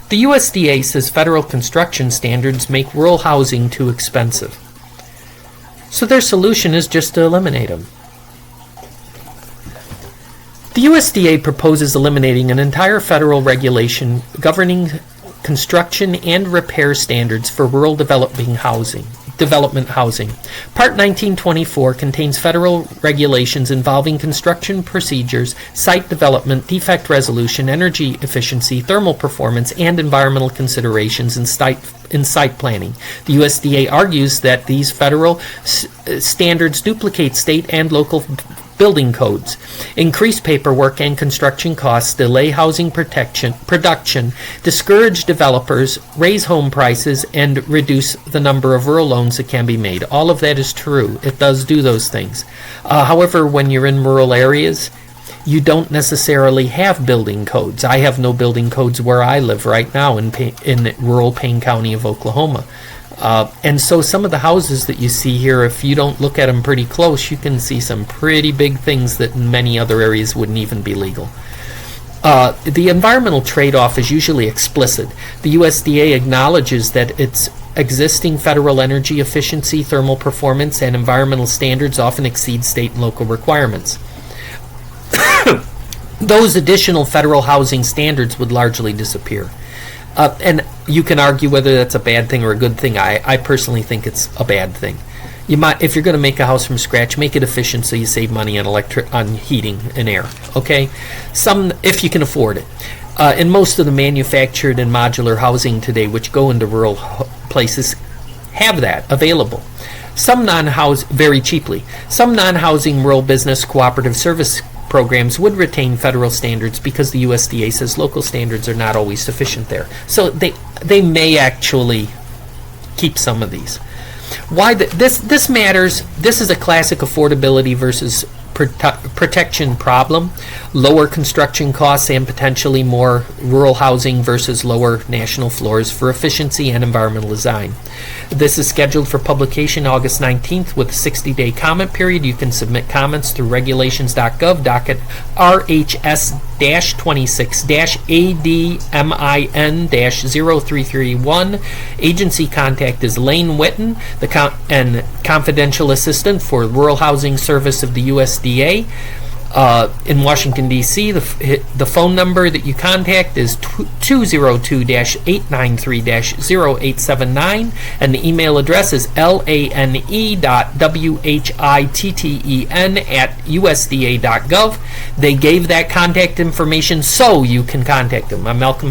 The USDA says federal construction standards make rural housing too expensive. So their solution is just to eliminate them. The USDA proposes eliminating an entire federal regulation governing construction and repair standards for rural development housing. Part 1924 contains federal regulations involving construction procedures, site development, defect resolution, energy efficiency, thermal performance, and environmental considerations in site planning. The USDA argues that these federal standards duplicate state and local building codes, increase paperwork and construction costs, delay housing production, discourage developers, raise home prices, and reduce the number of rural loans that can be made. All of that is true. It does do those things. However, when you're in rural areas, you don't necessarily have building codes. I have no building codes where I live right now in rural Payne County of Oklahoma. And so some of the houses that you see here, if you don't look at them pretty close, you can see some pretty big things that in many other areas wouldn't even be legal. The environmental trade-off is usually explicit. The USDA acknowledges that its existing federal energy efficiency, thermal performance, and environmental standards often exceed state and local requirements. Those additional federal housing standards would largely disappear. And you can argue whether that's a bad thing or a good thing. I personally think it's a bad thing. You might, if you're going to make a house from scratch, make it efficient so you save money on heating and air. Okay, if you can afford it. And most of the manufactured and modular housing today, which go into rural places, have that available. Some very cheaply. Some non-housing rural business cooperative service programs would retain federal standards because the USDA says local standards are not always sufficient there. So they may actually keep some of these. Why this matters? This is a classic affordability versus protection problem. Lower construction costs and potentially more rural housing versus lower national floors for efficiency and environmental design. This is scheduled for publication August 19th with a 60-day comment period. You can submit comments through regulations.gov, docket RHS-26-ADMIN-0331. Agency contact is Lane Witten, and confidential assistant for Rural Housing Service of the USDA. In Washington, D.C., the phone number that you contact is 202-893-0879, and the email address is lane.whitten@usda.gov. They gave that contact information so you can contact them. I'm Malcolm